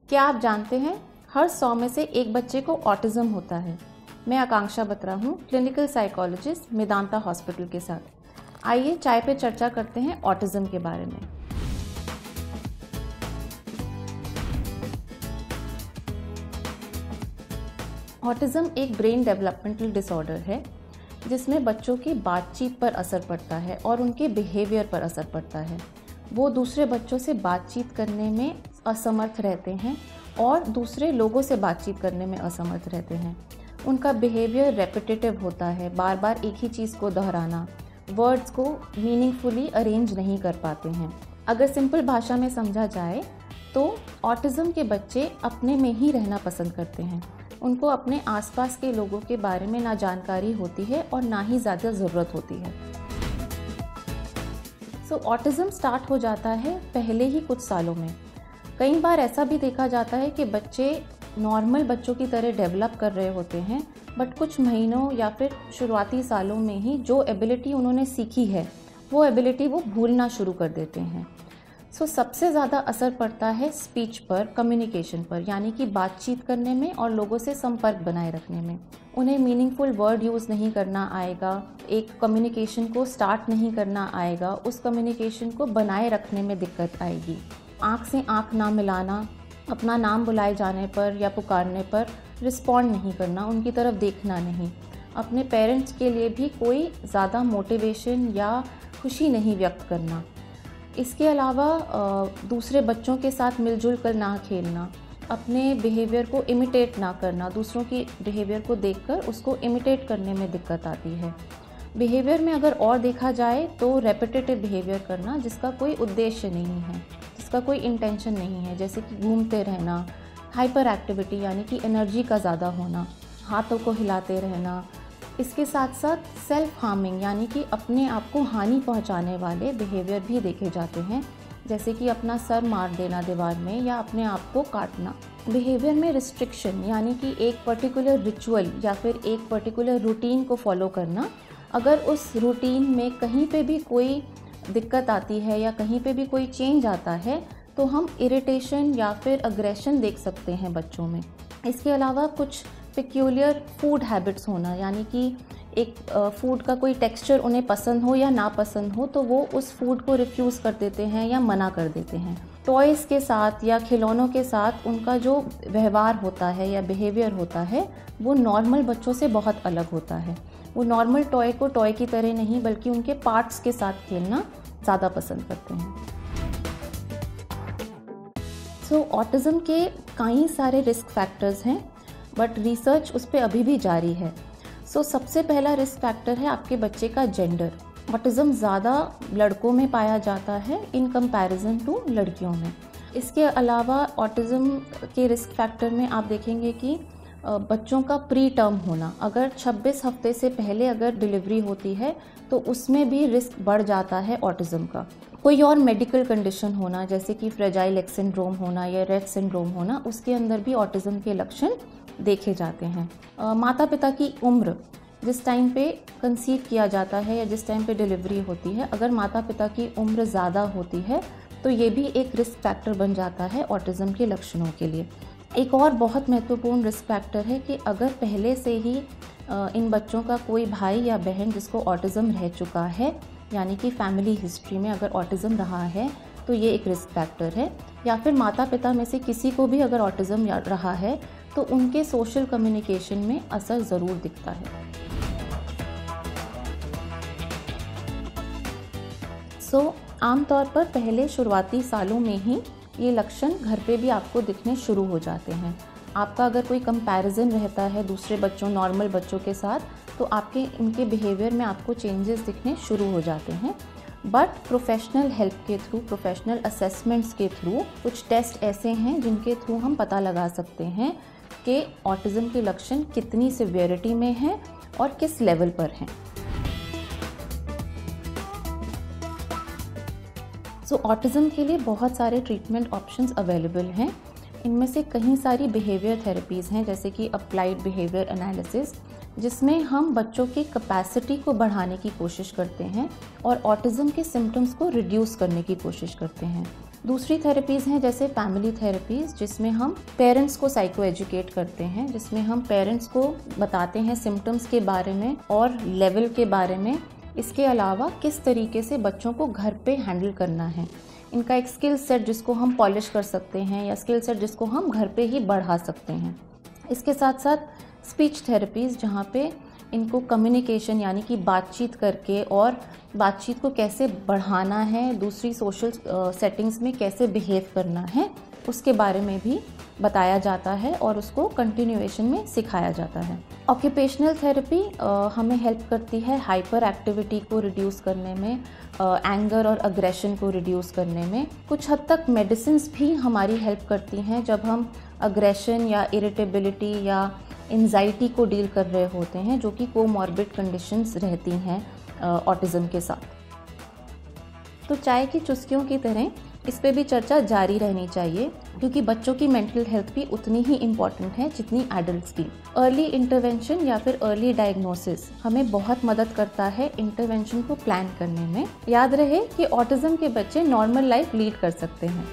क्या आप जानते हैं हर 100 में से एक बच्चे को ऑटिज्म होता है। मैं आकांक्षा बत्रा हूँ, क्लिनिकल साइकोलॉजिस्ट मेदांता हॉस्पिटल के साथ। आइए चाय पे चर्चा करते हैं ऑटिज्म के बारे में। ऑटिज्म एक ब्रेन डेवलपमेंटल डिसऑर्डर है जिसमें बच्चों की बातचीत पर असर पड़ता है और उनके बिहेवियर पर असर पड़ता है। वो दूसरे बच्चों से बातचीत करने में असमर्थ रहते हैं और दूसरे लोगों से बातचीत करने में असमर्थ रहते हैं। उनका बिहेवियर रेपिटेटिव होता है, बार बार एक ही चीज़ को दोहराना, वर्ड्स को मीनिंगफुली अरेंज नहीं कर पाते हैं। अगर सिंपल भाषा में समझा जाए तो ऑटिज्म के बच्चे अपने में ही रहना पसंद करते हैं। उनको अपने आसपास के लोगों के बारे में ना जानकारी होती है और ना ही ज़्यादा ज़रूरत होती है। ऑटिज्म स्टार्ट हो जाता है पहले ही कुछ सालों में। कई बार ऐसा भी देखा जाता है कि बच्चे नॉर्मल बच्चों की तरह डेवलप कर रहे होते हैं, बट कुछ महीनों या फिर शुरुआती सालों में ही जो एबिलिटी उन्होंने सीखी है वो एबिलिटी वो भूलना शुरू कर देते हैं। सबसे ज़्यादा असर पड़ता है स्पीच पर, कम्युनिकेशन पर, यानी कि बातचीत करने में और लोगों से संपर्क बनाए रखने में। उन्हें मीनिंगफुल वर्ड यूज़ नहीं करना आएगा, एक कम्युनिकेशन को स्टार्ट नहीं करना आएगा, उस कम्युनिकेशन को बनाए रखने में दिक्कत आएगी। आँख से आँख ना मिलाना, अपना नाम बुलाए जाने पर या पुकारने पर रिस्पॉन्ड नहीं करना, उनकी तरफ देखना नहीं, अपने पेरेंट्स के लिए भी कोई ज़्यादा मोटिवेशन या खुशी नहीं व्यक्त करना। इसके अलावा दूसरे बच्चों के साथ मिलजुल कर ना खेलना, अपने बिहेवियर को इमिटेट ना करना, दूसरों की बिहेवियर को देखकर उसको इमिटेट करने में दिक्कत आती है। बिहेवियर में अगर और देखा जाए तो रेपिटेटिव बिहेवियर करना जिसका कोई उद्देश्य नहीं है, जिसका कोई इंटेंशन नहीं है, जैसे कि घूमते रहना, हाइपर एक्टिविटी यानी कि एनर्जी का ज़्यादा होना, हाथों को हिलाते रहना। इसके साथ साथ सेल्फ हार्मिंग यानी कि अपने आप को हानि पहुंचाने वाले बिहेवियर भी देखे जाते हैं, जैसे कि अपना सर मार देना दीवार में या अपने आप को काटना। बिहेवियर में रिस्ट्रिक्शन यानी कि एक पर्टिकुलर रिचुअल या फिर एक पर्टिकुलर रूटीन को फॉलो करना। अगर उस रूटीन में कहीं पे भी कोई दिक्कत आती है या कहीं पे भी कोई चेंज आता है तो हम इरिटेशन या फिर अग्रेशन देख सकते हैं बच्चों में। इसके अलावा कुछ पिक्यूलियर फूड हैबिट्स होना, यानी कि एक फूड का कोई टेक्सचर उन्हें पसंद हो या ना पसंद हो तो वो उस फूड को रिफ्यूज़ कर देते हैं या मना कर देते हैं। टॉयज़ के साथ या खिलौनों के साथ उनका जो व्यवहार होता है या बिहेवियर होता है वो नॉर्मल बच्चों से बहुत अलग होता है। वो नॉर्मल टॉय को टॉय की तरह नहीं बल्कि उनके पार्ट्स के साथ खेलना ज़्यादा पसंद करते हैं। ऑटिज़म के कई सारे रिस्क फैक्टर्स हैं बट रिसर्च उस पर अभी भी जारी है। सबसे पहला रिस्क फैक्टर है आपके बच्चे का जेंडर। ऑटिज़म ज़्यादा लड़कों में पाया जाता है इन कंपैरिजन टू लड़कियों में। इसके अलावा ऑटिज़म के रिस्क फैक्टर में आप देखेंगे कि बच्चों का प्री टर्म होना, अगर 26 हफ्ते से पहले अगर डिलीवरी होती है तो उसमें भी रिस्क बढ़ जाता है ऑटिज़म का। कोई और मेडिकल कंडीशन होना जैसे कि फ्रेजाइल एक्स सिंड्रोम होना या रेट सिंड्रोम होना, उसके अंदर भी ऑटिज़म के लक्षण देखे जाते हैं। माता पिता की उम्र, जिस टाइम पे कंसीव किया जाता है या जिस टाइम पे डिलीवरी होती है, अगर माता पिता की उम्र ज़्यादा होती है तो ये भी एक रिस्क फैक्टर बन जाता है ऑटिज़म के लक्षणों के लिए। एक और बहुत महत्वपूर्ण रिस्क फैक्टर है कि अगर पहले से ही इन बच्चों का कोई भाई या बहन जिसको ऑटिज़म रह चुका है, यानी कि फैमिली हिस्ट्री में अगर ऑटिज़म रहा है तो ये एक रिस्क फैक्टर है। या फिर माता पिता में से किसी को भी अगर ऑटिज़म रहा है तो उनके सोशल कम्युनिकेशन में असर ज़रूर दिखता है। आमतौर पर पहले शुरुआती सालों में ही ये लक्षण घर पे भी आपको दिखने शुरू हो जाते हैं। आपका अगर कोई कंपैरिजन रहता है दूसरे बच्चों, नॉर्मल बच्चों के साथ, तो आपके इनके बिहेवियर में आपको चेंजेस दिखने शुरू हो जाते हैं। बट प्रोफेशनल हेल्प के थ्रू, प्रोफेशनल असेसमेंट्स के थ्रू कुछ टेस्ट ऐसे हैं जिनके थ्रू हम पता लगा सकते हैं कि ऑटिज़म के लक्षण कितनी सिवियरिटी में हैं और किस लेवल पर हैं। ऑटिज़म के लिए बहुत सारे ट्रीटमेंट ऑप्शंस अवेलेबल हैं। इनमें से कई सारी बिहेवियर थेरेपीज़ हैं जैसे कि अप्लाइड बिहेवियर एनालिसिस, जिसमें हम बच्चों की कैपेसिटी को बढ़ाने की कोशिश करते हैं और ऑटिज़म के सिम्टम्स को रिड्यूस करने की कोशिश करते हैं। दूसरी थेरेपीज़ हैं जैसे फैमिली थेरेपीज़, जिसमें हम पेरेंट्स को साइको एजुकेट करते हैं, जिसमें हम पेरेंट्स को बताते हैं सिम्टम्स के बारे में और लेवल के बारे में। इसके अलावा किस तरीके से बच्चों को घर पे हैंडल करना है, इनका एक स्किल सेट जिसको हम पॉलिश कर सकते हैं या स्किल सेट जिसको हम घर पे ही बढ़ा सकते हैं। इसके साथ साथ स्पीच थेरेपीज़, जहाँ पे इनको कम्युनिकेशन यानी कि बातचीत करके और बातचीत को कैसे बढ़ाना है, दूसरी सोशल सेटिंग्स में कैसे बिहेव करना है, उसके बारे में भी बताया जाता है और उसको कंटिन्यूएशन में सिखाया जाता है। ऑक्यूपेशनल थेरेपी हमें हेल्प करती है हाइपर एक्टिविटी को रिड्यूस करने में, एंगर और अग्रेशन को रिड्यूस करने में। कुछ हद तक मेडिसिन्स भी हमारी हेल्प करती हैं जब हम अग्रेशन या इरिटेबिलिटी या एंजाइटी को डील कर रहे होते हैं, जो कि कोमॉर्बिड कंडीशंस रहती हैं ऑटिज़म के साथ। तो चाय की चुस्कियों की तरह इस पे भी चर्चा जारी रहनी चाहिए, क्योंकि बच्चों की मेंटल हेल्थ भी उतनी ही इम्पॉर्टेंट है जितनी एडल्ट्स की। अर्ली इंटरवेंशन या फिर अर्ली डायग्नोसिस हमें बहुत मदद करता है इंटरवेंशन को प्लान करने में। याद रहे कि ऑटिज़म के बच्चे नॉर्मल लाइफ लीड कर सकते हैं।